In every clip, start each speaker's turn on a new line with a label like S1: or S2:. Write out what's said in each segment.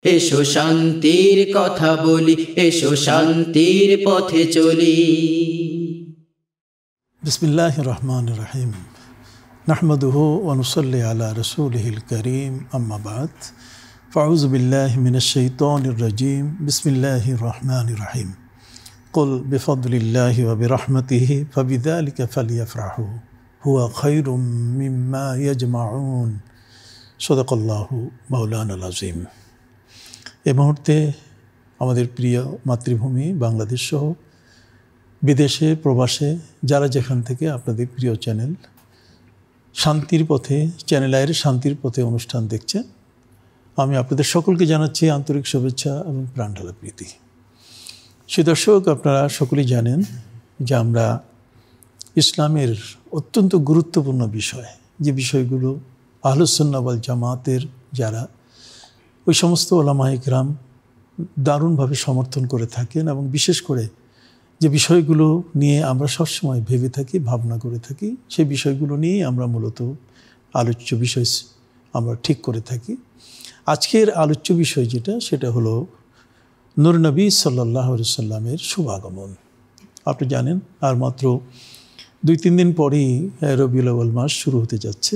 S1: এসো শান্তির কথা বলি, এসো শান্তির পথে চলি।
S2: বিসমিল্লাহির রহমানির রহিম। নাহমাদুহু ওয়া নুসাল্লি আলা রাসূলিহিল কারীম, আম্মা বাদ। ফাউযু বিল্লাহি মিনাশ শাইতানির রাজীম। বিসমিল্লাহির রহমানির রহিম। কুল বিফদলিল্লাহি ওয়া বিরহমাতিহি ফাবিযালিকা ফালইফরাহু হুয়া খায়রুম মিম্মা ইয়াজমাউন। সাদাকাল্লাহু মাওলানাল আযীম। এই মুহূর্তে আমাদের প্রিয় মাতৃভূমি বাংলাদেশ সহ বিদেশে প্রবাসে যারা যেখান থেকে আপনাদের প্রিয় চ্যানেল শান্তির পথে, চ্যানেল আয়ের শান্তির পথে অনুষ্ঠান দেখছেন, আমি আপনাদের সকলকে জানাচ্ছি আন্তরিক শুভেচ্ছা এবং প্রাণঢালা প্রীতি। সে দর্শক, আপনারা সকলেই জানেন যে আমরা ইসলামের অত্যন্ত গুরুত্বপূর্ণ বিষয়, যে বিষয়গুলো আহলুস সুন্নাহ ওয়াল জামাতের যারা ওই সমস্ত ওলামায়ে কেরাম দারুণভাবে সমর্থন করে থাকেন, এবং বিশেষ করে যে বিষয়গুলো নিয়ে আমরা সবসময় ভেবে থাকি, ভাবনা করে থাকি, সেই বিষয়গুলো নিয়েই আমরা মূলত আলোচ্য বিষয় আমরা ঠিক করে থাকি। আজকের আলোচ্য বিষয় যেটা, সেটা হলো নূর নবী সাল্লাল্লাহু আলাইহি সাল্লামের শুভাগমন। আপনি জানেন আর মাত্র 2-3 দিন পরেই রবিউল আউয়াল মাস শুরু হতে যাচ্ছে।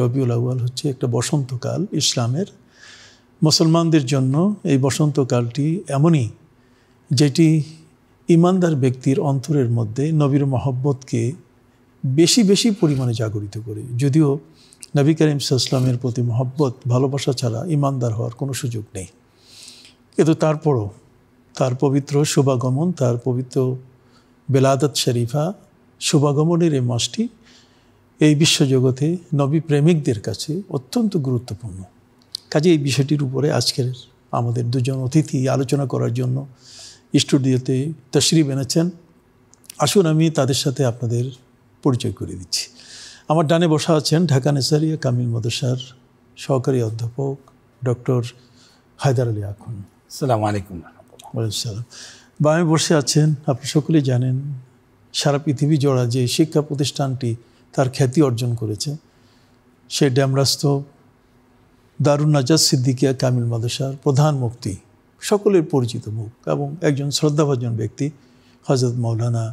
S2: রবিউল আউয়াল হচ্ছে একটা বসন্তকাল ইসলামের। মুসলমানদের জন্য এই বসন্তকালটি এমনই যেটি ইমানদার ব্যক্তির অন্তরের মধ্যে নবীর মহব্বতকে বেশি বেশি পরিমাণে জাগরিত করে। যদিও নবী করিম সাল্লাল্লাহু আলাইহি ওয়াসাল্লামের প্রতি মহব্বত, ভালোবাসা ছাড়া ইমানদার হওয়ার কোনো সুযোগ নেই, কিন্তু তারপরও তার পবিত্র শুভাগমন, তার পবিত্র বেলাদত শরীফা শুভাগমনের এই মাসটি এই বিশ্বজগতে নবী প্রেমিকদের কাছে অত্যন্ত গুরুত্বপূর্ণ। কাজে এই বিষয়টির উপরে আজকের আমাদের দুজন অতিথি আলোচনা করার জন্য স্টুডিওতে তশরিফ এনেছেন। আসুন আমি তাদের সাথে আপনাদের পরিচয় করে দিচ্ছি। আমার ডানে বসা আছেন ঢাকা নেসারিয়া কামিল মাদ্রাসার সহকারী অধ্যাপক ডক্টর হায়দার আলী আখুন।
S3: আসসালামু আলাইকুম।
S2: ওয়ালাইকুম সালাম। বামে বসে আছেন, আপনি সকলেই জানেন, সারা পৃথিবী জোড়া যে শিক্ষা প্রতিষ্ঠানটি তার খ্যাতি অর্জন করেছে, সে ড্যামরাস্ত দারুন নাজাত সিদ্দিকিয়া কামিল মাদ্রাসার প্রধান মুফতি, সকলের পরিচিত মুখ এবং একজন শ্রদ্ধাভাজন ব্যক্তি, হযরত মাওলানা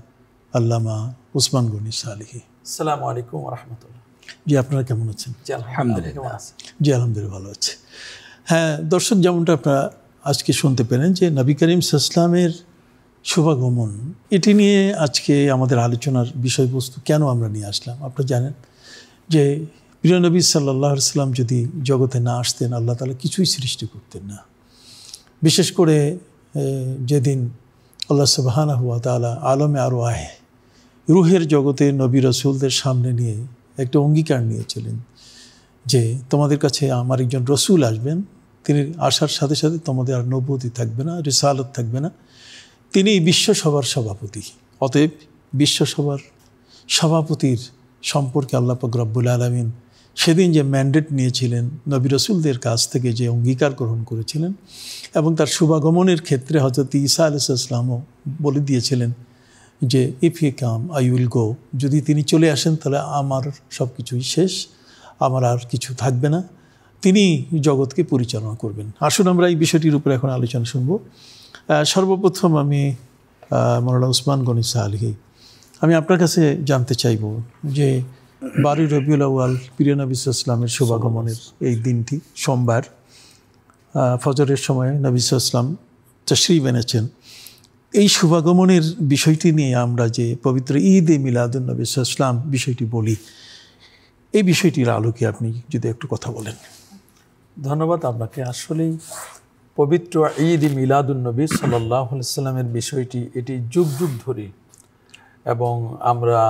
S2: আল্লামা উসমান গনি সালেহী।
S3: আসসালামু আলাইকুম ওয়া রাহমাতুল্লাহ।
S2: জি, আপনারা কেমন আছেন?
S3: জি আলহামদুলিল্লাহ।
S2: জি আলহামদুলিল্লাহ, ভালো আছে। হ্যাঁ দর্শক, যেমনটা আপনারা আজকে শুনতে পেলেন যে নবী করিম সাল্লাল্লাহু আলাইহি ওয়াসাল্লামের শুভাগমন, এটি নিয়ে আজকে আমাদের আলোচনার বিষয়বস্তু কেন আমরা নিয়ে আসলাম। আপনারা জানেন যে প্রিয় নবী সাল্লাল্লাহু আলাইহি ওয়াসাল্লাম যদি জগতে না আসতেন, আল্লাহ তাআলা কিছুই সৃষ্টি করতেন না। বিশেষ করে যেদিন আল্লাহ সুবহানাহু ওয়া তাআলা আলমে আরওয়াহ রুহের জগতে নবী রসুলদের সামনে নিয়ে একটা অঙ্গীকার নিয়েছিলেন যে তোমাদের কাছে আমার একজন রসুল আসবেন, তিনি আসার সাথে সাথে তোমাদের আর নবুয়তি থাকবে না, রিসালাত থাকবে না, তিনি বিশ্বসভার সভাপতি। অতএব বিশ্বসভার সভাপতির সম্পর্কে আল্লাহ পাক রব্বুল আলামিন সেদিন যে ম্যান্ডেট নিয়েছিলেন, নবী রসুলদের কাছ থেকে যে অঙ্গীকার গ্রহণ করেছিলেন, এবং তার শুভাগমনের ক্ষেত্রে হযরত ঈসা আলাইহিস সালামও বলে দিয়েছিলেন যে if he come I will go, যদি তিনি চলে আসেন তাহলে আমার সব কিছুই শেষ, আমার আর কিছু থাকবে না, তিনি জগৎকে পরিচালনা করবেন। আসুন আমরা এই বিষয়টির উপরে এখন আলোচনা শুনব। সর্বপ্রথম আমি মাওলানা উসমান গনি সালেহী, আমি আপনার কাছে জানতে চাইব যে 12 রবিউল আউয়াল প্রিয় নবী সাল্লাল্লাহু আলাইহি ওয়াসাল্লামের শুভাগমনের এই দিনটি সোমবার ফজরের সময় নবী সাল্লাল্লাহু আলাইহি ওয়াসাল্লাম তশরিফ এনেছেন। এই শুভাগমনের বিষয়টি নিয়ে আমরা যে পবিত্র ঈদে মিলাদুন নবী সাল্লাল্লাহু আলাইহি ওয়াসাল্লাম বিষয়টি বলি, এই বিষয়টির আলোকে আপনি যদি একটু কথা বলেন।
S3: ধন্যবাদ আপনাকে। আসলেই পবিত্র ঈদ মিলাদুন নবী সাল্লাল্লাহু আলাইহি ওয়াসাল্লামের বিষয়টি এটি যুগ যুগ ধরে, এবং আমরা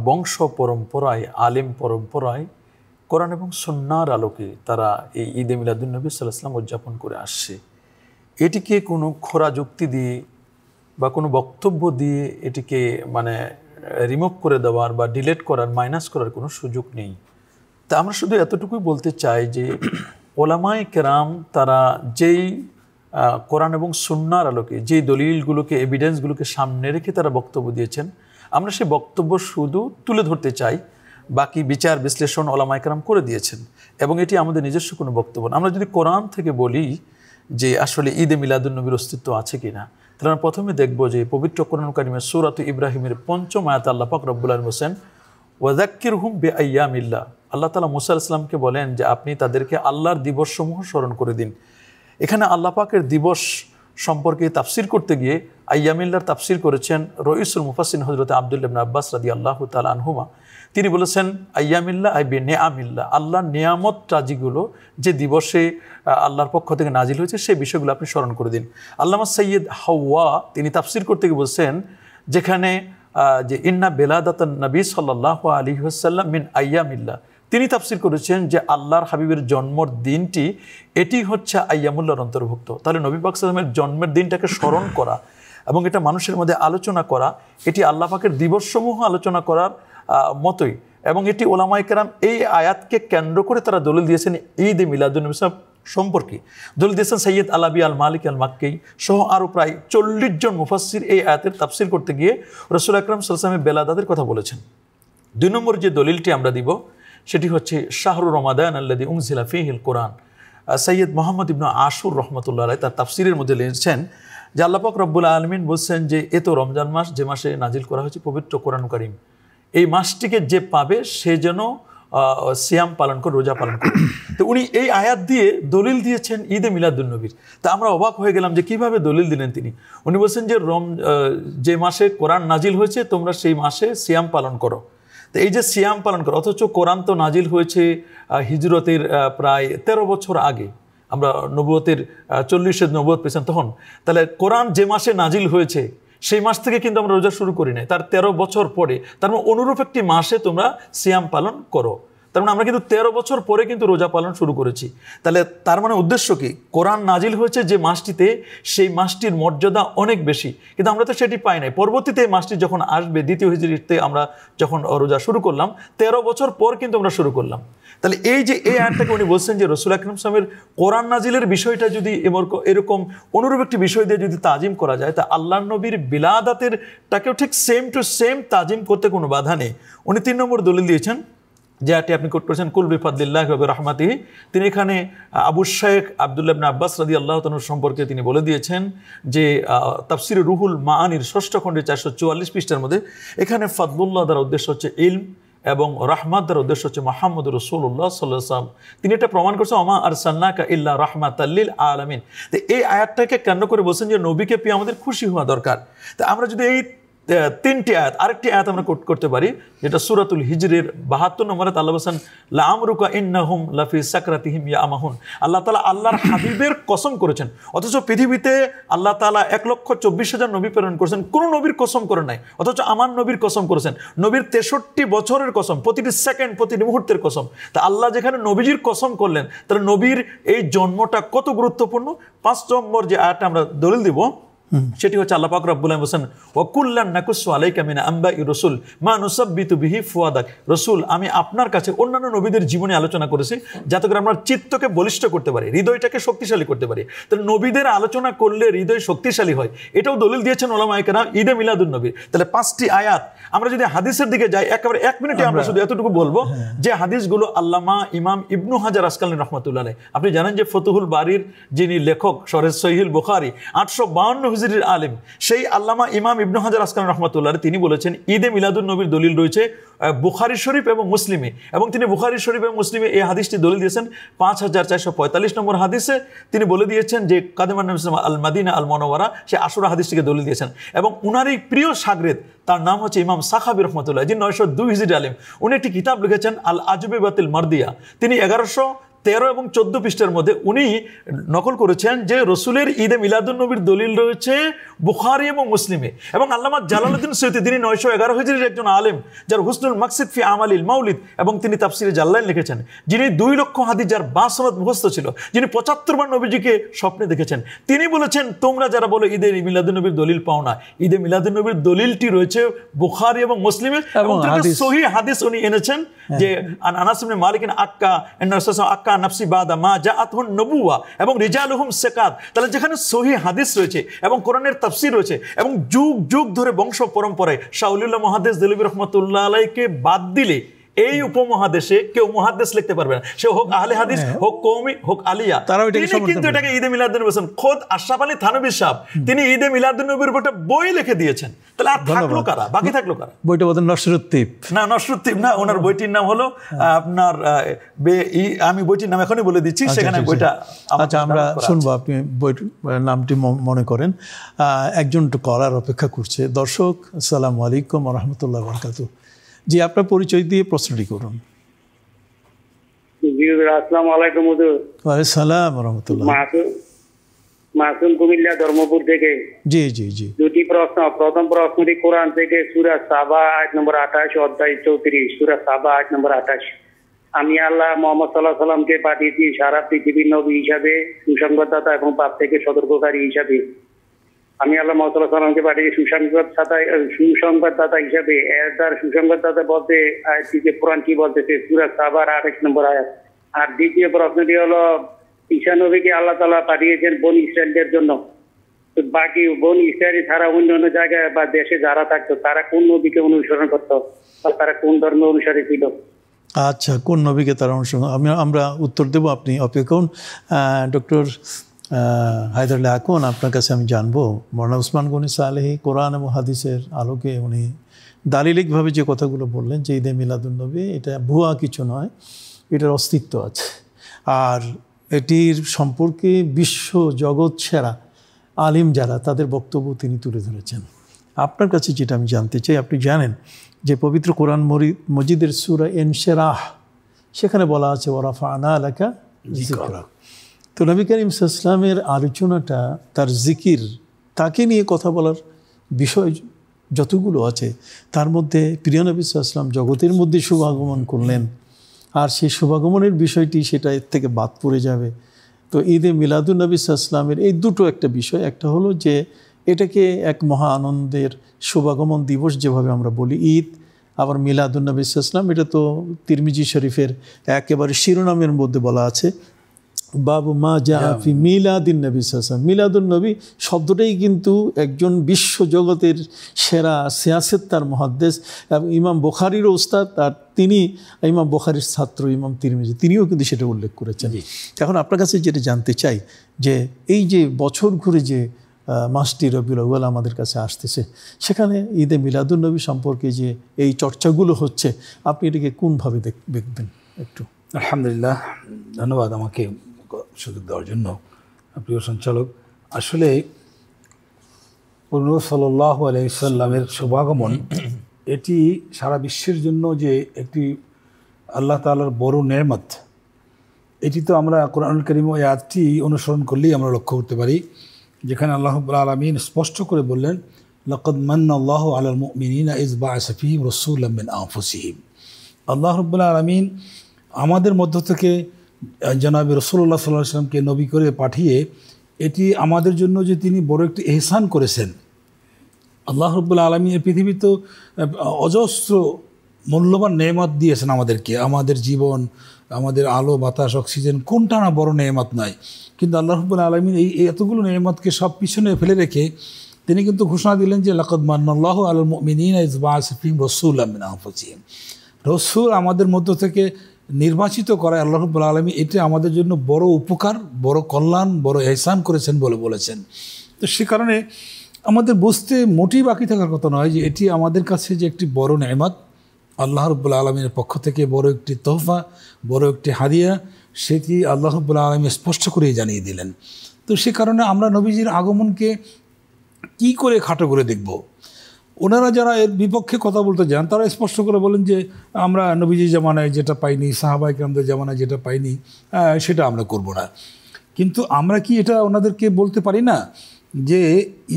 S3: বংশ পরম্পরায়, আলেম পরম্পরায় কোরআন এবং সুন্নাহর আলোকে তারা এই ঈদে মিলাদুন নবী সাল্লাল্লাহু আলাইহি ওয়াসাল্লাম উদযাপন করে আসছে। এটিকে কোনো খোরা যুক্তি দিয়ে বা কোনো বক্তব্য দিয়ে এটিকে রিমুভ করে দেওয়ার বা ডিলেট করার, মাইনাস করার কোনো সুযোগ নেই। তা আমরা শুধু এতটুকুই বলতে চাই যে ওলামায়ে কেরাম তারা যেই কোরআন এবং সুন্নাহর আলোকে যেই দলিলগুলোকে, এভিডেন্সগুলোকে সামনে রেখে তারা বক্তব্য দিয়েছেন, আমরা সেই বক্তব্য শুধু তুলে ধরতে চাই, বাকি বিচার বিশ্লেষণ ওলামায়ে কেরাম করে দিয়েছেন, এবং এটি আমাদের নিজস্ব কোনো বক্তব্য না। আমরা যদি কোরআন থেকে বলি যে আসলে ঈদে মিলাদুন্নবীর অস্তিত্ব আছে কিনা, তাহলে আমরা প্রথমে দেখব যে পবিত্র কোরআন কারিমের সূরাত ইব্রাহিমের ৫ম আয়াতে আল্লাহ পাক রব্বুল আলামিন বলেন, ওয়াযাক্কিরহুম বিআইয়ামিল্লাহ। আল্লাহ তাআলা মূসা আলাইহিস সালামকে বলেন যে আপনি তাদেরকে আল্লাহর দিবসসমূহ স্মরণ করে দিন। এখানে আল্লাহ পাকের দিবস সম্পর্কে তাফসির করতে গিয়ে আইয়ামিল্লার তাফসির করেছেন রইসুল মুফাসসিরিন হযরত আব্দুল্লাহ ইবনে আব্বাস রাদিয়াল্লাহু তাআলা আনহুমা। তিনি বলেছেন আইয়ামিল্লাহ আই বিনিআমিল্লাহ, আল্লাহর নিয়ামত রাজিগুলো যে দিবসে আল্লাহর পক্ষ থেকে নাজিল হয়েছে সেই বিষয়গুলো আপনি স্মরণ করে দিন। আল্লামা সৈয়দ হাওয়া তিনি তাফসির করতে গিয়ে বলছেন যেখানে যে ইন্না বেলাদাতান নবী সাল্লাল্লাহু আলাইহি ওয়াসাল্লাম মিন আইয়ামিল্লাহ, তিনি তাফসির করেছেন যে আল্লাহর হাবিবের জন্মের দিনটি এটি হচ্ছে আইয়ামুল্লাহর অন্তর্ভুক্ত। তাহলে নবী পাক সাল্লাল্লাহু আলাইহি ওয়াসাল্লামের জন্মের দিনটাকে স্মরণ করা এবং এটা মানুষের মধ্যে আলোচনা করা, এটি আল্লাহ পাকের দিবসসমূহ আলোচনা করার মতোই। এবং এটি ওলামায়ে কেরাম এই আয়াতকে কেন্দ্র করে তারা দলিল দিয়েছেন ঈদ মিলাদুন্নবী সম্পর্কে। দলিল দিয়েছেন সৈয়দ আলাবি আল মালিক আল মাক্কি সহ আরও প্রায় ৪০ জন মুফাসসির এই আয়াতের তাফসির করতে গিয়ে রাসূল আকরাম সাল্লাল্লাহু আলাইহি ওয়াসাল্লামের বেলাদাতের কথা বলেছেন। ২ নম্বর যে দলিলটি আমরা দিব সেটি হচ্ছে শাহরু রমাদান আল্লাযী উনজিলা ফীহিল কোরআন। সৈয়দ মোহাম্মদ ইবনে আশুর রহমতুল্লাহ আলাইহি তার তাফসিরের মধ্যে লিখেছেন যে আল্লাহ পাক রব্বুল আলামিন বলছেন যে এ তো রমজান মাস, যে মাসে নাজিল করা হয়েছে পবিত্র কোরআন কারীম, এই মাসটিকে যে পাবে সে যেন সিয়াম পালন করে, রোজা পালন করে। তো উনি এই আয়াত দিয়ে দলিল দিয়েছেন ঈদে মিলাদুন্নবীর। তা আমরা অবাক হয়ে গেলাম যে কিভাবে দলিল দিলেন তিনি। উনি বলছেন যে যে মাসে কোরআন নাজিল হয়েছে তোমরা সেই মাসে সিয়াম পালন করো। তো এই যে সিয়াম পালন করো, অথচ কোরআন তো নাজিল হয়েছে হিজরতের প্রায় ১৩ বছর আগে, আমরা নবুয়তের ৪০ নবুয়ত পেয়েছেন তখন। তাহলে কোরআন যে মাসে নাজিল হয়েছে সেই মাস থেকে কিন্তু আমরা রোজা শুরু করি নাই, তার ১৩ বছর পরে। তার মানে অনুরূপ একটি মাসে তোমরা সিয়াম পালন করো। তার মানে আমরা কিন্তু ১৩ বছর পরে কিন্তু রোজা পালন শুরু করেছি। তাহলে তার মানে উদ্দেশ্য কি? কোরআন নাজিল হয়েছে যে মাসটিতে, সেই মাসটির মর্যাদা অনেক বেশি, কিন্তু আমরা তো সেটি পাই নাই। পরবর্তীতে এই মাসটি যখন আসবে, দ্বিতীয় হিজরিতে আমরা যখন রোজা শুরু করলাম, ১৩ বছর পর কিন্তু আমরা শুরু করলাম। তাহলে এই যে এই আয়াতটাকে উনি বলছেন যে রাসূল আকরাম সাল্লাল্লাহু আলাইহি ওয়াসাল্লামের কোরআন নাজিলের বিষয়টা যদি এরকম অনুরূপ একটি বিষয় দিয়ে যদি তাজিম করা যায়, তা আল্লাহর নবীর বিলাদাতেরটাকেও ঠিক সেম টু সেম তাজিম করতে কোনো বাধা নেই। উনি ৩ নম্বর দলিল দিয়েছেন যে আয়াতটি আপনি কোট করেছেন কুল বিফাদলিল্লাহি ওয়া বিরহমাতিহি। তিনি এখানে আবু শাইখ আব্দুল্লাহ ইবনে আব্বাস রাদিয়াল্লাহু তাআলা সম্পর্কে তিনি বলে দিয়েছেন যে তাফসিরে রুহুল মাআনির ৬ষ্ঠ খণ্ডে ৪৪৪ পৃষ্ঠার মধ্যে এখানে ফাদলুল্লাহ দ্বারা উদ্দেশ্য হচ্ছে ইলম এবং রাহমাত দ্বারা উদ্দেশ্য হচ্ছে মুহাম্মদুর রাসূলুল্লাহ সাল্লাল্লাহু আলাইহি ওয়াসাল্লাম। তিনি এটা প্রমাণ করছেন ওমা আরসালনাকা ইল্লা রাহমাতাল লিল আলামিন। তো এই আয়াতটাকে কেন্দ্র করে বলছেন যে নবীকে পেয়ে আমাদের খুশি হওয়া দরকার। তো আমরা যদি এই ৩টি আয়াত, আরেকটি আয়াত আমরা কোট করতে পারি যেটা সূরাতুল হিজরের ৭২ নম্বর আয়াত, আল্লাহ বলেন লা আমরুকা ইন্নাহুম লাফি সাকরাতিহিম ইয়ামাহুন। আল্লাহ তাআলা আল্লাহর হাবিবের কসম করেছেন, অথচ পৃথিবীতে আল্লাহ তাআলা ১,২৪,০০০ নবী প্রেরণ করেছেন, কোন নবীর কসম করে নাই। অথচ আমার নবীর কসম করেছেন, নবীর ৬৩ বছরের কসম, প্রতিটি সেকেন্ড প্রতিটি মুহূর্তের কসম। তা আল্লাহ যেখানে নবীজির কসম করলেন, তাহলে নবীর এই জন্মটা কত গুরুত্বপূর্ণ। ৫ নম্বর যে আয়াতটা আমরা দলিল দিব সেটি হচ্ছে আল্লাহ পাক রব্বুল আলামিন বলেন ওয়া কুল্লান নাকুসু আলাইকা মিন আম্বাই রাসূল মা নুসাব্বিতু বিহি ফুয়াদাক। রাসূল, আমি আপনার কাছে অন্যান্য নবীদের জীবনে আলোচনা করেছি যাতে করে আমরা চিত্তকে বলিষ্ঠ করতে পারি, হৃদয়টাকে শক্তিশালী করতে পারি। তাহলে নবীদের আলোচনা করলে হৃদয় শক্তিশালী হয়, এটাও দলিল দিয়েছেন উলামায়ে কেরাম ঈদে মিলাদুন নবী। তাহলে 5টি আয়াত। আমরা যদি হাদিসের দিকে যাই, একেবারে 1 মিনিটে আমরা শুধু এতটুকু বলবো যে হাদিসগুলো আল্লামা ইমাম ইবনু হাজার আসকালানী রাহমাতুল্লাহ আলাইহি, আপনি জানেন যে ফতুহুল বারির যিনি লেখক, শরহ সহিহুল বুখারী 852 হিজরির আলেম, সেই আল্লামা ইমাম ইবনু হাজার আসকালানী রাহমাতুল্লাহ আলাইহি তিনি বলেছেন ঈদে মিলাদুন নবীর দলিল রয়েছে বুখারী শরীফ এবং মুসলিমে, এবং তিনি বুখারী শরীফ এবং মুসলিমে এই হাদিসটি দলিল দিয়েছেন 5445 নম্বর হাদিসে। তিনি বলে দিয়েছেন যে কাদিমান নবী আল মাদিনা আল মুনাওয়ারা, সে আশুরা হাদিসটিকে দলিল দিয়েছেন। এবং উনারই প্রিয় শাগরেদ, তার নাম হচ্ছে ইমাম সাখাবী রহমতুল্লাহ, যিনি 902 হিজরি আলেম। উনি একটি কিতাব লিখেছেন আল আজবিবাতিল মারদিয়া। তিনি 1113 এবং 14 পৃষ্ঠার মধ্যে উনি নকল করেছেন যে রসুলের ঈদে মিলাদুন নবীর দলিল রয়েছে বুখারী এবং মুসলিমে। এবং আল্লামা জালালউদ্দিন সৈয়দী, তিনি 911 হিজরির একজন আলেম, যার হুসনুল মাকসিদ ফি আমালিল মাউলিদ এবং তিনি তাফসিরে জাল্লাইন লিখেছেন, যিনি 2 লক্ষ হাদিস যার 5 সনদ মুখস্থ ছিল, যিনি 75 বার নবীজিকে স্বপ্নে দেখেছেন। তিনি বলেছেন তোমরা যারা বলো ঈদে মিলাদুন নবীর দলিল পাও না, ঈদে মিলাদুন নবীর দলিলটি রয়েছে বুখারী এবং মুসলিমে। এবং সহিহ হাদিস উনি এনেছেন যে আনাস ইবনে মালিক আক্কা আক্কা নাফসি বাদা মা জাআতহুন নবুওয়া এবং রিজালুহুম সিকাত। তাহলে যেখানে সহিহ হাদিস রয়েছে এবং কোরআনের তাফসীর রয়েছে এবং যুগ যুগ ধরে বংশ পরম্পরায় শাহ ওলিউল্লাহ মুহাদ্দিস দেলবি রহমাতুল্লাহ আলাইহিকে বাদ দিলে এই উপমহাদেশে কেউ মুহাদ্দিস লিখতে পারবে না, সে হোক আহলে হাদিস, হোক কওমি, হোক আলিয়া, তিনি কিন্তু এটাকে ঈদে মিলাদুন নবী বলেছেন। খোদ আশরাফ আলী থানভী সাহেব তিনি ঈদে মিলাদুন নবীর উপর একটা বই লিখে দিয়েছেন। তাহলে আর থাকলো কারা, বাকি থাকলো কারা?
S2: বইটা বলেন নসরুদ্দীপ,
S3: না নসরুদ্দীপ না, ওনার বইটির নাম হলো আপনার আমি বইটির নাম এখনই বলে দিচ্ছি, সেখানে বইটা
S2: আচ্ছা আমরা শুনবো, আপনি বইটির নামটি মনে করেন। একজন কলার অপেক্ষা করছে। দর্শক আসসালামু আলাইকুম ওয়া রাহমাতুল্লাহি ওয়া বারাকাতুহু। জি, আপনার পরিচয় দিয়ে প্রশ্নটি করুন।
S4: জি আসসালামু আলাইকুম হুজুর।
S2: ওয়া আলাইকুম আসসালাম ওয়া রাহমাতুল্লাহ।
S4: মাসুম কুমিল্লা ধর্মপুর থেকে।
S2: জি জি জি।
S4: দুটি প্রশ্ন। প্রথম প্রশ্নটি কোরআন থেকে সূরা সাবা আয়াত নম্বর 28 অধ্যায় 34, সূরা সাবা আয়াত নম্বর 28। আমি আল্লাহ মুহাম্মদ সাল্লাল্লাহু আলাইহি সাল্লামকে পাঠিয়েছি সারা পৃথিবীর নবী হিসাবে, সুসংবাদদাতা এবং পাপ থেকে সতর্ককারী হিসাবে। আমি আল্লাহ মুহাম্মদ সাল্লাল্লাহু আলাইহি সাল্লামকে পাঠিয়েছি সুসংবাদদাতা হিসাবে। এর দ্বারা সুসংবাদদাতা বলতে আয়াতটিকে কোরআন কি বলতেছে, সূরা সাবার 28 নম্বর আয়াত। আর দ্বিতীয় প্রশ্নটি হলো, ঈসা নবীকে আল্লাহ তাআলা পাঠিয়েছেন বনী ইসরায়েলদের জন্য। তো বাকি বনী ইসরায়েল ছাড়া অন্য অন্য জায়গায় বা দেশে যারা থাকতো তারা কোন নবীকে অনুসরণ করতো বা তারা কোন ধর্ম অনুসারী ছিল?
S2: আচ্ছা, কোন নবীকে তারা অনুসরণ, আমরা উত্তর দেব, আপনি অপেক্ষা করুন। ডক্টর হায়দার আলী আকন, আপনার কাছে আমি জানবো, মৌলানা উসমান গনি সালেহী কোরআন এবং হাদিসের আলোকে উনি দালিলিকভাবে যে কথাগুলো বললেন যে ঈদে মিলাদুন্নবী এটা ভুয়া কিছু নয়, এটার অস্তিত্ব আছে, আর এটির সম্পর্কে বিশ্ব জগৎ সেরা আলিম যারা তাদের বক্তব্য তিনি তুলে ধরেছেন। আপনার কাছে যেটা আমি জানতে চাই, আপনি জানেন যে পবিত্র কোরআন মজিদের সূরা ইনশিরাহ, সেখানে বলা আছে ওয়ারাফা'না লাকা যিকরাক। তো নবী করিম সাল্লাল্লাহু আলাইহি ওয়াসাল্লামের আলোচনাটা, তার জিকির, তাকে নিয়ে কথা বলার বিষয় যতগুলো আছে তার মধ্যে প্রিয় নবী সাল্লাল্লাহু আলাইহি ওয়াসাল্লাম জগতের মধ্যে শুভাগমন করলেন, আর সেই শুভাগমনের বিষয়টি সেটা এর থেকে বাদ পড়ে যাবে। তো ঈদে মিলাদুন নবী সাল্লাল্লাহু আলাইহি ওয়াসাল্লামের এই দুটো একটা বিষয়, একটা হলো যে এটাকে এক মহা আনন্দের শুভাগমন দিবস যেভাবে আমরা বলি ঈদ, আবার মিলাদুন নবী সাল্লাল্লাহু আলাইহি ওয়াসাল্লাম এটা তো তিরমিজি শরীফের একেবারে শিরোনামের মধ্যে বলা আছে, বাবু মা জাআ ফি মিলাদিন নবী সাল্লাল্লাহু আলাইহি ওয়াসাল্লাম। মিলাদুন নবী শব্দটাই কিন্তু একজন বিশ্ব জগতের সেরা সিয়াসেত্তার মুহাদ্দিস এবং ইমাম বুখারীর ওস্তাদ, আর তিনি ইমাম বুখারীর ছাত্র ইমাম তিরমিজি, তিনিও কিন্তু সেটা উল্লেখ করেছেন। এখন আপনার কাছে যেটা জানতে চাই যে এই যে বছর ঘুরে যে মাসটি রবিউল আউয়াল আমাদের কাছে আসতেছে, সেখানে ঈদে মিলাদুন নবী সম্পর্কে যে এই চর্চাগুলো হচ্ছে, আপনি এটাকে কোনভাবে দেখবেন একটু?
S5: আলহামদুলিল্লাহ, ধন্যবাদ আমাকে সুযোগ দেওয়ার জন্য। প্রিয় সঞ্চালক, আসলে নবী সাল্লাল্লাহু আলাইহি সাল্লামের শুভাগমন এটি সারা বিশ্বের জন্য যে একটি আল্লাহ তাআলার বড় নেয়ামত, এটি তো আমরা কোরআনুল কারীম এই আয়াতটি অনুসরণ করলেই আমরা লক্ষ্য করতে পারি, যেখানে আল্লাহ রাব্বুল আলামিন স্পষ্ট করে বললেন, লাকাদ মান্নাল্লাহু আলাল মুমিনিনা ইয বা'আসা ফীহিম রাসূলাম মিন আনফুসিহিম। আল্লাহ রাব্বুল আলামিন আমাদের মধ্য থেকে জনাবে রাসূলুল্লাহ সাল্লাল্লাহু আলাইহি ওয়াসাল্লামকে নবী করে পাঠিয়ে এটি আমাদের জন্য যে তিনি বড় একটি ইহসান করেছেন। আল্লাহ রাব্বুল আলামিন এই পৃথিবী তো অজস্র মূল্যবান নেয়ামত দিয়েছেন আমাদেরকে, আমাদের জীবন, আমাদের আলো বাতাস অক্সিজেন, কোনটা না বড় নেয়ামত নয়। কিন্তু আল্লাহ রাব্বুল আলামিন এই এতগুলো নেয়ামতকে সব পিছনে ফেলে রেখে তিনি কিন্তু ঘোষণা দিলেন যে লাকাদ মান্নাল্লাহু আলাল মুমিনিনা ইয বা'আসা ফীহিম রাসূলাম মিন আনফুসিহিম। রাসূল আমাদের মধ্য থেকে নির্বাচিত করায় আল্লাহ রাব্বুল আলামিন এটা আমাদের জন্য বড় উপকার, বড় কল্যাণ, বড় ইহসান করেছেন বলে বলেছেন। তো সে কারণে আমাদের বুঝতে মোটেই বাকি থাকার কথা নয় যে এটি আমাদের কাছে যে একটি বড় নেয়ামত, আল্লাহ রাব্বুল আলামিনের পক্ষ থেকে বড় একটি তোহফা, বড় একটি হাদিয়া, সেটি আল্লাহ রাব্বুল আলামিন স্পষ্ট করেই জানিয়ে দিলেন। তো সে কারণে আমরা নবীজির আগমনকে কি করে খাটো করে দেখব? ওনারা যারা এর বিপক্ষে কথা বলতে যান তারা স্পষ্ট করে বলেন যে আমরা নবীজির জামানায় যেটা পাইনি, সাহাবায়ে কেরামদের জামানায় যেটা পাইনি, সেটা আমরা করব না। কিন্তু আমরা কি এটা ওনাদেরকে বলতে পারি না যে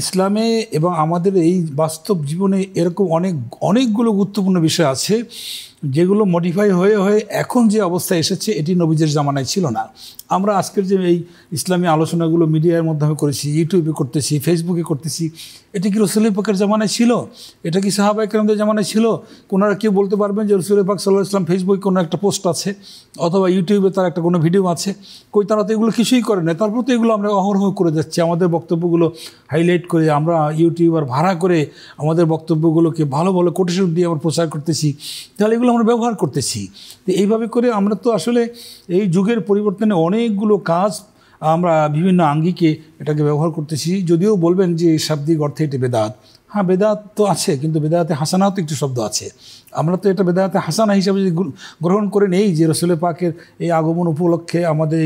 S5: ইসলামে এবং আমাদের এই বাস্তব জীবনে এরকম অনেকগুলো গুরুত্বপূর্ণ বিষয় আছে যেগুলো মডিফাই হয়ে হয়ে এখন যে অবস্থা এসেছে এটি নবীজির জামানায় ছিল না। আমরা আজকের যে এই ইসলামী আলোচনাগুলো মিডিয়ার মাধ্যমে করেছি, ইউটিউবে করতেছি, ফেসবুকে করতেছি, এটা কি রাসূল পাকের জামানায় ছিল? এটা কি সাহাবায়ে কেরামদের জামানায় ছিল? কোনারা কেউ বলতে পারবেন যে রাসূল পাক সাল্লাল্লাহু আলাইহি ওয়াসাল্লাম ফেসবুকে কোনো একটা পোস্ট আছে অথবা ইউটিউবে তার একটা কোনো ভিডিও আছে? কই, তারা তো এগুলো কিছুই করে না। তারপর তো এগুলো আমরা অহরহ করে যাচ্ছি, আমাদের বক্তব্যগুলো হাইলাইট করে আমরা ইউটিউবার ভাড়া করে আমাদের বক্তব্যগুলোকে ভালো ভালো কোটেশন দিয়ে আমরা প্রচার করতেছি। তাহলে এগুলো আমরা ব্যবহার করতেছি। তো এইভাবে করে আমরা তো আসলে এই যুগের পরিবর্তনে অনেকগুলো কাজ আমরা বিভিন্ন আঙ্গিকে এটাকে ব্যবহার করতেছি। যদিও বলবেন যে শাব্দিক অর্থে এটি বেদাত, হ্যাঁ বেদাত তো আছে, কিন্তু বেদাতে হাসানাও তো একটি শব্দ আছে। আমরা তো এটা বেদাতে হাসানা হিসাবে যদি গ্রহণ করে নেই যে রসুল পাকের এই আগমন উপলক্ষে আমাদের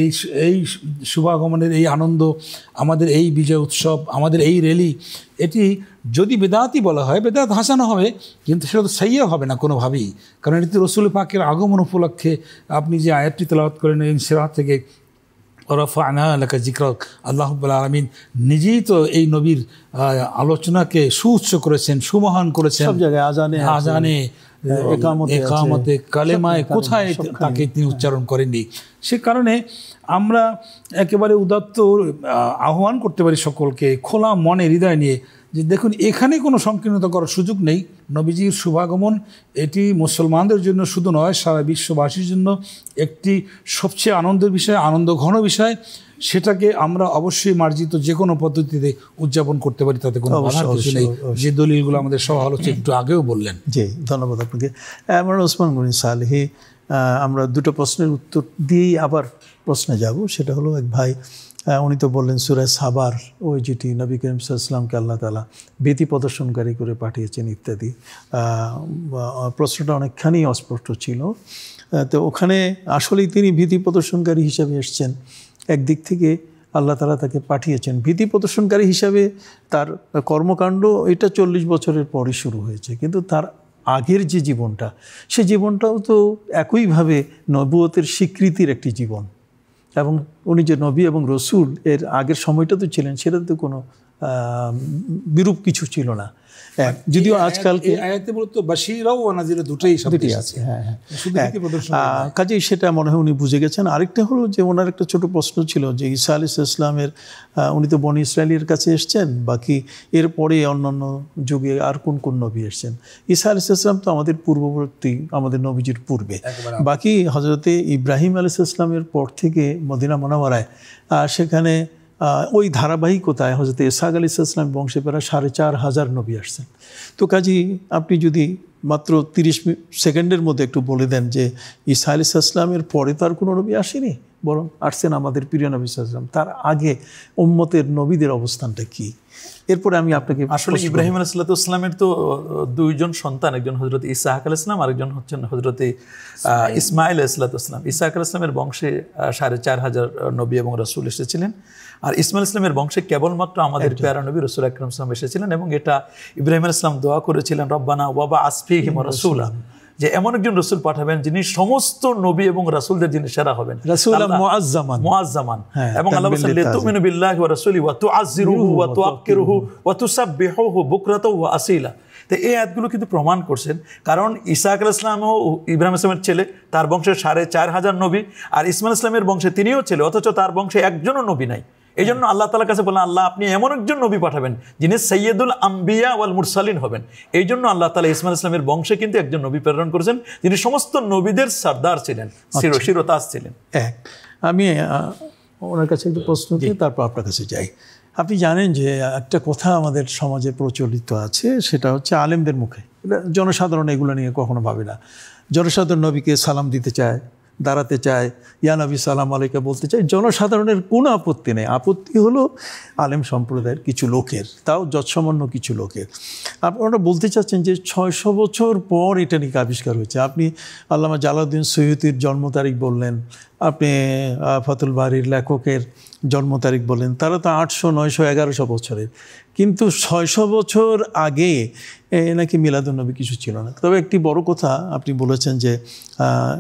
S5: এই শুভাগমনের এই আনন্দ, আমাদের এই বিজয় উৎসব, আমাদের এই র্যালি, এটি যদি বেদাতই বলা হয় বেদাত হাসানা হবে, কিন্তু সেটা তো সাইয়া হবে না কোনোভাবেই। কারণ এটি রসুল পাকের আগমন উপলক্ষে আপনি যে আয়াতটি তেলাওয়াত করেন ইনশিরাহ থেকে, রফা'না লাকা যিকরাক, আল্লাহ রাব্বুল আলামিন নিজেই তো এই নবীর আলোচনাকে সুউচ্চ করেছেন, সুমহান করেছেন।
S2: সব জায়গায় আজানে
S5: একামতে কালেমায় কোথায় তাকে তিনি উচ্চারণ করেননি। সে কারণে আমরা একেবারে উদাত্ত আহ্বান করতে পারি সকলকে খোলা মনে হৃদয় নিয়ে যে দেখুন এখানে কোনো সংকীর্ণতা করার সুযোগ নেই। নবীজির শুভাগমন এটি মুসলমানদের জন্য শুধু নয়, সারা বিশ্ববাসীর জন্য একটি সবচেয়ে আনন্দের বিষয়, আনন্দ ঘন বিষয়। সেটাকে আমরা অবশ্যই মার্জিত যে কোনো পদ্ধতিতে উদযাপন করতে পারি, তাতে কোনো বাধার কিছু নেই। যে দলিলগুলো আমাদের সভা আলোচনা একটু আগেও বললেন।
S2: জি, ধন্যবাদ আপনাকে। আমরা ওসমান গনি সালেহী, আমরা দুটো প্রশ্নের উত্তর দিয়েই আবার প্রশ্নে যাব। সেটা হলো, এক ভাই উনি তো বললেন সূরা সাবার ওই যেটি নবী করিম সাল্লাল্লাহু আলাইহি ওয়াসাল্লামকে আল্লাহ তাআলা ভীতি প্রদর্শনকারী করে পাঠিয়েছেন ইত্যাদি। প্রশ্নটা অনেকখানি অস্পষ্ট ছিল। তো ওখানে আসলেই তিনি ভীতি প্রদর্শনকারী হিসাবে এসছেন। একদিক থেকে আল্লাহ তাআলা তাকে পাঠিয়েছেন ভীতি প্রদর্শনকারী হিসাবে। তার কর্মকাণ্ড এটা 40 বছরের পরই শুরু হয়েছে, কিন্তু তার আগের যে জীবনটা, সে জীবনটাও তো একইভাবে নবুয়তের স্বীকৃতির একটি জীবন। এবং উনি যে নবী এবং রসুল এর আগের সময়টা তো ছিলেন, সেটা তো কোনো বিরূপ কিছু ছিল না। যদিও আজকালকে
S5: আয়াতে বলতো বাশীরাও ওয়া নাযীরা দুটোই
S2: আছে। হ্যাঁ, কাজেই সেটা মনে হয় উনি বুঝে গেছেন। আরেকটা হলো যে ওনার একটা ছোট প্রশ্ন ছিল যে ঈসা আলাইহিস সালামের, উনি তো বনি ইসরায়েলের কাছে এসছেন, বাকি এরপরে অন্যান্য যুগে আর কোন কোন নবী এসছেন? ঈসা আলাইহিস সালাম তো আমাদের পূর্ববর্তী, আমাদের নবীজির পূর্বে। বাকি হযরতে ইব্রাহিম আলাইহিস সালামের পর থেকে মদিনা মুনাওয়ারায় সেখানে ওই ধারাবাহিকতায় হযরত ইসহাক আলাইহিস সালাম বংশে প্রায় 4500 নবী আসছেন। তো কাজী আপনি যদি মাত্র 30 সেকেন্ডের মধ্যে একটু বলে দেন যে ঈসা আলাইহিস সালামের পরে তো আর কোনো নবী আসেনি, বরং আসছেন আমাদের প্রিয় নবী সাল্লাল্লাহু আলাইহি ওয়াসাল্লাম, তার আগে উম্মতের নবীদের অবস্থানটা কি? এরপরে আমি আপনাকে,
S3: আসলে ইব্রাহিম আলাইহিস সালামের তো দুইজন সন্তান, একজন হযরত ইসহাক আলাইহিস সালাম, আরেকজন হচ্ছেন হযরত ইসমাঈল আলাইহিস সালাম। ইসহাক আলাইহিস সালামের বংশে 4500 নবী এবং রাসূল এসেছিলেন, আর ইসমাঈল আলাইহিস সালামের বংশে কেবলমাত্র আমাদের প্যারা নবী রাসূল আকরাম সাল্লাল্লাহু আলাইহি ওয়াসাল্লাম এসেছিলেন। এবং এটা ইব্রাহিম আলাইহিস সালাম দোয়া করেছিলেন, রব্বানা ওয়াবআস ফীহিম রাসূলা, যে এমন একজন রাসূল পাঠাবেন যিনি সমস্ত নবী এবং রাসূলদের যিনি সেরা হবেন,
S2: রাসূলাম
S3: মুআজ্জামান। এবং আল্লাহ বলেন লিতুমিনু বিল্লাহি ওয়া রাসূলিহি ওয়া তুআজ্জিরুহু ওয়া তুআক্কিরুহু ওয়া তুসাব্বিহুহু বুকরাতাও ওয়া আসীলা। তো এই আয়াতগুলো কিন্তু প্রমাণ করছেন, কারণ ইসহাক আলাইহিস সালাম ও ইব্রাহিম আলাইহিস সালামের ছেলে, তার বংশে 4500 নবী, আর ইসমাঈল আলাইহিস সালামের বংশে তিনিও ছেলে, অথচ তার বংশে একজনও নবী নাই। এই জন্য আল্লাহ তাআলার কাছে বললেন, আল্লাহ আপনি এমন একজন নবী পাঠাবেন যিনি সৈয়দুল আম্বিয়া ওয়াল মুরসালিন হবেন। এই জন্য আল্লাহ তাআলা ইসমাঈল আলাইহিস সালামের বংশে কিন্তু একজন নবী প্রেরণ করেছেন যিনি সমস্ত নবীদের সরদার ছিলেন, শিরোতাজ ছিলেন।
S2: আমি ওনার কাছে একটু প্রশ্ন দিয়ে তারপর আপনার কাছে যাই। আপনি জানেন যে একটা কথা আমাদের সমাজে প্রচলিত আছে, সেটা হচ্ছে আলেমদের মুখে, জনসাধারণ এগুলো নিয়ে কখনো ভাবে না। জনসাধারণ নবীকে সালাম দিতে চায়, দাঁড়াতে চায়, ইয়া নবী সালাম আলাইকা বলতে চায়, জনসাধারণের কোনো আপত্তি নেই। আপত্তি হলো আলেম সম্প্রদায়ের কিছু লোকের, তাও যৎসামান্য কিছু লোকের। আপনারা বলতে চাচ্ছেন যে 600 বছর পর এটা নিয়ে আবিষ্কার হয়েছে। আপনি আল্লামা জালালউদ্দিন সৈয়দীর জন্ম তারিখ বললেন, আপনি ফাতুল বারীর লেখকের জন্ম তারিখ বললেন, তারা তো 800, 900, 1100 বছরের। কিন্তু 600 বছর আগে নাকি মিলাদুন্নবী কিছু ছিল না। তবে একটি বড় কথা আপনি বলেছেন যে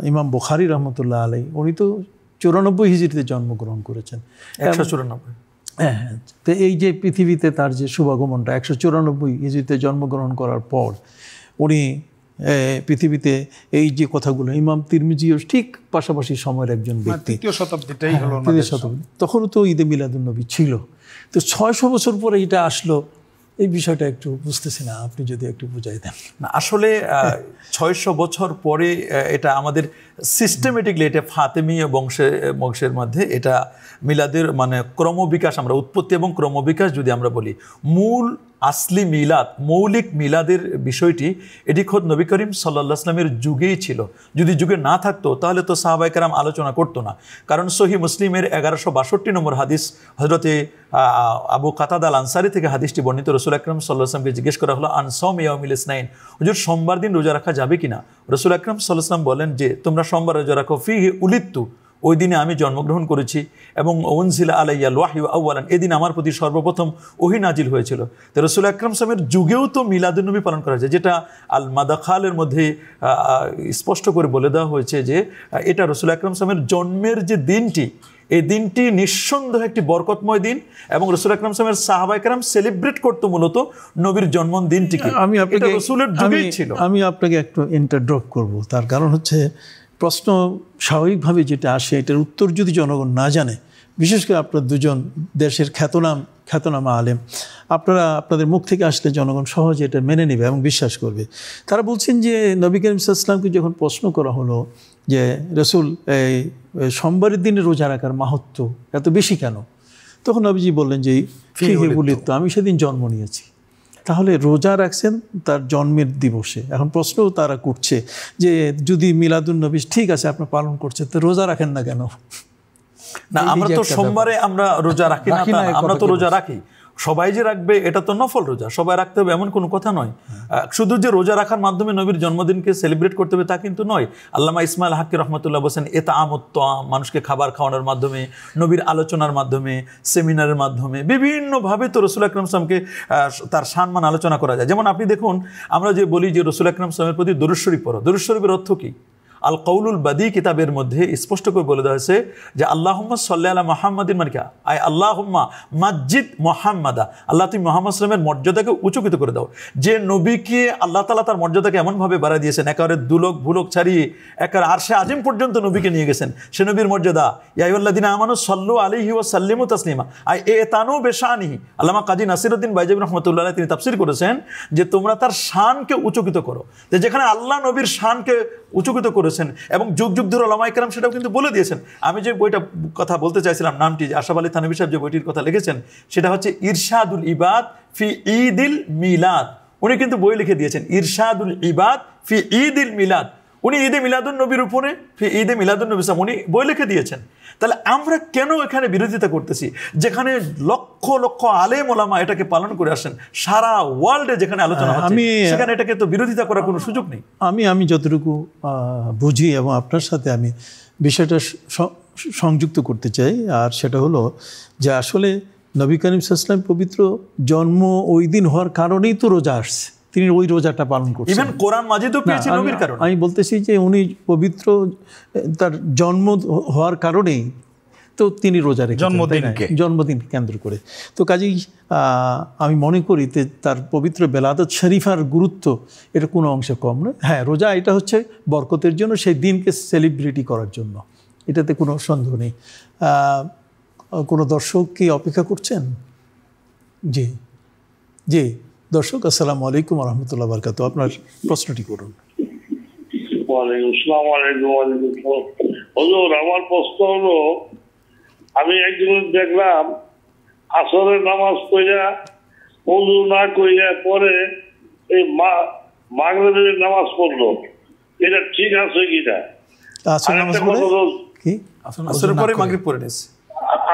S2: ইমাম বুখারী রহমতুল্লাহ আলাইহি, উনি তো 94 হিজরিতে জন্মগ্রহণ করেছেন।
S3: 194।
S2: হ্যাঁ, তো এই যে পৃথিবীতে তার যে শুভাগমনটা 194 হিজরিতে জন্মগ্রহণ করার পর উনি পৃথিবীতে এই যে কথাগুলো, ইমাম তিরমিজিও ঠিক পাশাপাশি সময়ের একজন ব্যক্তি,
S5: 3য় শতাব্দীটাই হলো,
S2: 3য় শতাব্দী, তখনও তো ঈদে মিলাদুন্নবী ছিল। তো 600 বছর পরে এটা আসলো, এই বিষয়টা একটু বুঝতেছি না, আপনি যদি একটু বুঝাই দেন।
S3: না, আসলে 600 বছর পরে এটা আমাদের সিস্টেমেটিকলি, এটা ফাতেমীয় বংশের মধ্যে এটা মিলাদের মানে ক্রমবিকাশ, আমরা উৎপত্তি এবং ক্রমবিকাশ যদি আমরা বলি, মূল আসলি মিলাদ, মৌলিক মিলাদের বিষয়টি এটি খোদ নবী করিম সাল্লাল্লাহু আলাইহি ওয়াসাল্লামের যুগেই ছিল। যদি যুগে না থাকতো তাহলে তো সাহাবায়ে কেরাম আলোচনা করতো না। কারণ সহিহ মুসলিমের 1162 নম্বর হাদিস, হযরতে আবু কাতাদা আল আনসারী থেকে হাদিসটি বর্ণিত। রাসূল আকরাম সাল্লাল্লাহু আলাইহি ওয়াসাল্লামকে জিজ্ঞেস করা হলো, আন সাওমি ইয়াউমিল ইসনাইন, হুজুর সোমবার দিন রোজা রাখা যাবে কিনা? রাসূল আকরাম সাল্লাল্লাহু আলাইহি ওয়াসাল্লাম বলেন যে তোমরা সোমবার রোজা রাখো, ফিহি উলিদতু, ওই দিনে আমি জন্মগ্রহণ করেছি, এবং উনজিলা আলাইয়াল ওয়াহয়ু আউয়ালান, এদিন আমার প্রতি সর্বপ্রথম ওহী নাজিল হয়েছিল। তো রাসূল আকরাম সাল্লাল্লাহু আলাইহি ওয়াসাল্লামের যুগেও তো মিলাদুন্নবী পালন করা যায়, যেটা আল মাদাখালের মধ্যে স্পষ্ট করে বলে দেওয়া হয়েছে যে এটা রাসূল আকরাম সাল্লাল্লাহু আলাইহি ওয়াসাল্লামের জন্মের যে দিনটি, এই দিনটি নিঃসন্দেহ একটি বরকতময় দিন, এবং রাসূল আকরাম সাল্লাল্লাহু আলাইহি ওয়াসাল্লাম সাহাবায়ে কেরাম সেলিব্রেট করতো মূলত নবীর জন্মদিনটিকে। এটা রাসূলের যুগেই ছিল।
S2: আমি আপনাকে একটু ইন্টারড্রপ করব, তার কারণ হচ্ছে প্রশ্ন স্বাভাবিকভাবে যেটা আসে এটার উত্তর যদি জনগণ না জানে, বিশেষ করে আপনার দুজন দেশের খ্যাতনামা আলেম, আপনাদের মুখ থেকে আসলে জনগণ সহজে এটা মেনে নেবে এবং বিশ্বাস করবে। তারা বলছেন যে নবী করিম সাল্লাল্লাহু আলাইহি ওয়াসাল্লামকে যখন প্রশ্ন করা হলো যে রাসূল এই সোমবারের দিনে রোজা রাখার মাহাত্ম্য এত বেশি কেন, তখন নবীজি বললেন যে ফিহি উলিদতু, আমি সেদিন জন্ম নিয়েছি। তাহলে রোজা রাখছেন তার জন্মের দিবসে। এখন প্রশ্নও তারা করছে যে যদি মিলাদুন্নবী ঠিক আছে আপনার পালন করছেন, তো রোজা রাখেন না কেন?
S3: না, আমরা তো সোমবারে আমরা রোজা রাখি না, আমরা তো রোজা রাখি। সবাই যে রাখবে এটা তো নফল রোজা, সবাই রাখতে হবে এমন কোনো কথা নয়। শুধু যে রোজা রাখার মাধ্যমে নবীর জন্মদিনকে সেলিব্রেট করতে হবে তা কিন্তু নয়। আল্লামা ইসমাইল হাক্কি রহমতুল্লাহ বলছেন, এতাআমুত, মানুষকে খাবার খাওয়ানোর মাধ্যমে, নবীর আলোচনার মাধ্যমে, সেমিনারের মাধ্যমে বিভিন্নভাবে তো রাসূল আকরাম সাল্লাল্লাহু আলাইহি ওয়াসাল্লামকে তার সম্মান আলোচনা করা যায়। যেমন আপনি দেখুন, আমরা যে বলি যে রাসূল আকরাম সাল্লাল্লাহু আলাইহি ওয়াসাল্লামের প্রতি দরুদ শরীফ পড়ো, দরুদ শরীফের অর্থ কি? আল কৌলুল বাদী কিতাবের মধ্যে স্পষ্ট করে বলে দেওয়া হয়েছে যে আল্লাহুম্মা সাল্লি আলা মুহাম্মাদিন, মানে কি? আয় আল্লাহুম্মা মাজিদ মুহাম্মাদা, আল্লাহ তুমি মুহাম্মদ সাল্লাল্লাহু আলাইহি ওয়াসাল্লামের মর্যাদাকে উচ্চকিত করে দাও। যে নবীকে আল্লাহ তাআলা তার মর্যাদাকে এমনভাবে বাড়ায় দিয়েছেন, একেবারে দুলক ভুলক ছাড়িয়ে একেবারে আরশে আজিম পর্যন্ত নবীকে নিয়ে গেছেন। সে নবীর মর্যাদা ইয়া আইয়ুহাল্লাযিনা আমানু সাল্লু আলাইহি ওয়া সাল্লিমু তাসলিমা, আয় এতানু বিশানিহি। আল্লামা কাজী নাসিরউদ্দিন বাইজাবি রাহমাতুল্লাহ আলাইহি তিনি তাফসীর করেছেন যে তোমরা তার শানকে উচ্চকিত করো। যে যেখানে আল্লাহ নবীর শানকে উচ্চকিত করেছেন এবং যুগ যুগ ধরে উলামায়ে কেরাম সেটাও কিন্তু বলে দিয়েছেন। আমি যে বইটা কথা বলতে চাইছিলাম, নামটি আশরাফ আলী থানভী সাহেব যে বইটির কথা লিখেছেন, সেটা হচ্ছে ইরশাদুল ইবাদ ফি ঈদিল মিলাদ। উনি কিন্তু বই লিখে দিয়েছেন ইরশাদুল ইবাদ ফি ঈদিল মিলাদ। উনি ঈদে মিলাদুন নবীর উপরে ফি ঈদে মিলাদুন নবী উনি বই লিখে দিয়েছেন। তাহলে আমরা কেন এখানে বিরোধিতা করতেছি, যেখানে লক্ষ লক্ষ আলেম ওলামা এটাকে পালন করে আসেন, সারা ওয়ার্ল্ডে যেখানে আলোচনা হচ্ছে সেখানে এটাকে তো বিরোধিতা করার কোনো সুযোগ নেই।
S2: আমি যতটুকু বুঝি এবং আপনার সাথে আমি বিষয়টা সংযুক্ত করতে চাই, আর সেটা হলো যে আসলে নবী করিম সাল্লাল্লাহু আলাইহি ওয়াসাল্লাম পবিত্র জন্ম ওই দিন হওয়ার কারণেই তো রোজা আসছে, তিনি ওই রোজাটা পালন করছেন।
S3: ইভেন কোরআন মাজিদও পেয়েছে নবীর কারণে।
S2: আমি বলতেছি যে উনি পবিত্র তার জন্ম হওয়ার কারণেই তো তিনি রোজা রেখেছেন জন্মদিন কেন্দ্র করে। তো কাজেই আমি মনে করি যে তার পবিত্র বেলাদত শরীফার গুরুত্ব এটা কোনো অংশে কম নয়। হ্যাঁ, রোজা এটা হচ্ছে বরকতের জন্য, সেই দিনকে সেলিব্রিটি করার জন্য, এটাতে কোনো সন্দেহ নেই। কোনো দর্শক কি অপেক্ষা করছেন? জি জি দর্শক, আসসালামু আলাইকুম ওয়া রাহমাতুল্লাহি ওয়া বারাকাতুহু। আপনার প্রশ্নটি করুন।
S6: ওয়ালাইকুম আসসালাম। হুজুর, আমার প্রশ্ন হলো, আমি একজন দেখলাম আসরের নামাজ পড়া ওযু না কইরা পরে এই মাগরিবের নামাজ পড়লো, এটা ঠিক আছে কিনা?
S2: আসরের নামাজ পড়ে কি
S3: আসরের পরে মাগরিব পড়ে নিছে,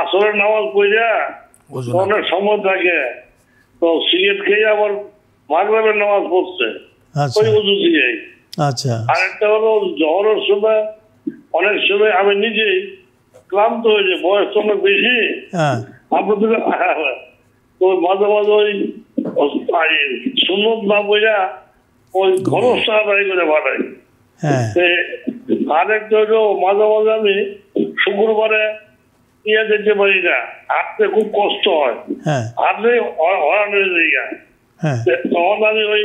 S6: আসরের নামাজ পড়া অনেক সময় থাকে, তো সিগারেট খেয়ে আবার মাগরিবের নামাজ পড়ছে ওই ওযু দিয়ে।
S2: আচ্ছা,
S6: আরেকটা হলো জহরের সময় অনেক সময় আমি নিজেই ক্লান্ত হয়ে যায়, বয়স তো অনেক বেশি, তো মাঝে মাঝে ওই সুন্নত না বইয়া ওই খরচটা আদায় করে বাড়াই। আরেকটা হলো মাঝে মাঝে আমি শুক্রবারে ইয়ে যেতে পারি না, হাঁটতে খুব কষ্ট হয়, হাঁটলে হরান হয়ে যায়, তখন আমি ওই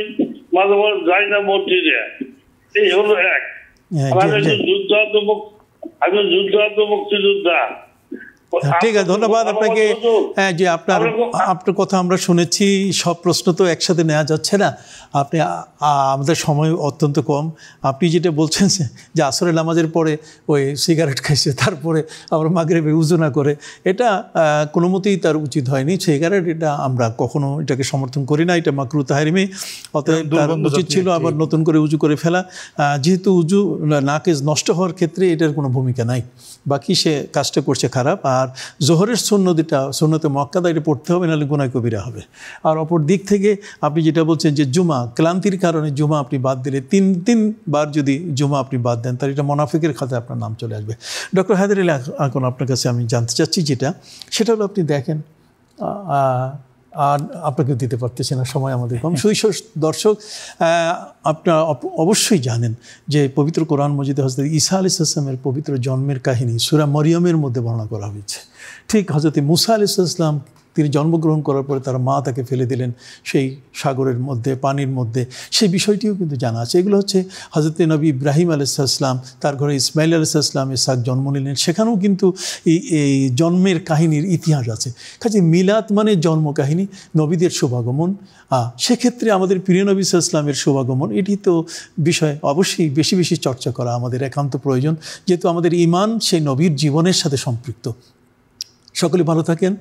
S6: মাঝে মাঝে যাই না মসজিদে। এই হলো এক। আমি যুদ্ধান্ত মুক্তিযোদ্ধা,
S2: ঠিক আছে, ধন্যবাদ আপনাকে। হ্যাঁ, যে আপনার কথা আমরা শুনেছি, সব প্রশ্ন তো একসাথে নেওয়া যাচ্ছে না। আপনি আমাদের সময় অত্যন্ত কম। আপনি যেটা বলছেন যে আসরের নামাজের পরে ওই সিগারেট খাইছে, তারপরে আবার মাগরিবে উযু না করে, এটা কোনো মতেই তার উচিত হয়নি। সিগারেট এটা আমরা কখনো এটাকে সমর্থন করি না, এটা মাকরুহ তাহরিমি। অতএব তার উচিত ছিল আবার নতুন করে উযু করে ফেলা। যেহেতু উযু নাকেজ নষ্ট হওয়ার ক্ষেত্রে এটার কোনো ভূমিকা নাই, বাকি সে কাজটা করছে খারাপ। আর জোহরের সুন্নতে মুআক্কাদা এটা পড়তে হবে, নাহলে গুনাহ কবিরা হবে। আর অপর দিক থেকে আপনি যেটা বলছেন যে জুমা, ক্লান্তির কারণে জুমা আপনি বাদ দিলে, তিনবার যদি জুমা আপনি বাদ দেন, তাহলে এটা মুনাফিকের খাতায় আপনার নাম চলে আসবে। ডক্টর হায়দার আলী, এখন আপনার কাছে আমি জানতে চাচ্ছি সেটা হলো, আপনি দেখেন, আর আপনাকে দিতে পারতেছি না, সময় আমাদের কম। সুইশোষ দর্শক, আপনারা অবশ্যই জানেন যে পবিত্র কোরআন মজিদে হযরত ঈসা আলাইহিস সালামের পবিত্র জন্মের কাহিনী সূরা মরিয়মের মধ্যে বর্ণনা করা হয়েছে। ঠিক হযরত মুসা আলাইহিস সালাম তিনি জন্মগ্রহণ করার পরে তার মা তাকে ফেলে দিলেন সেই সাগরের মধ্যে, পানির মধ্যে, সেই বিষয়টিও কিন্তু জানা আছে। এগুলো হচ্ছে হযরত নবী ইব্রাহিম আলাইহিস সালাম, তার ঘরে ইসমাইল আলাইহিস সালাম ইসহাক জন্ম নিলেন, সেখানেও কিন্তু এই জন্মের কাহিনীর ইতিহাস আছে। কাজে মিলাদ মানে জন্ম কাহিনী, নবীদের শুভাগমন। সেক্ষেত্রে আমাদের প্রিয় নবী সাল্লাল্লাহু আলাইহি ওয়াসাল্লামের শুভাগমন, এটি তো বিষয় অবশ্যই বেশি বেশি চর্চা করা আমাদের একান্ত প্রয়োজন, যেহেতু আমাদের ঈমান সেই নবীর জীবনের সাথে সম্পৃক্ত। সকলে ভালো থাকেন,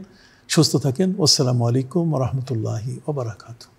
S2: সুস্থ থাকেন। আসসালামু আলাইকুম ওয়া রাহমাতুল্লাহি ওয়া বারাকাতুহু।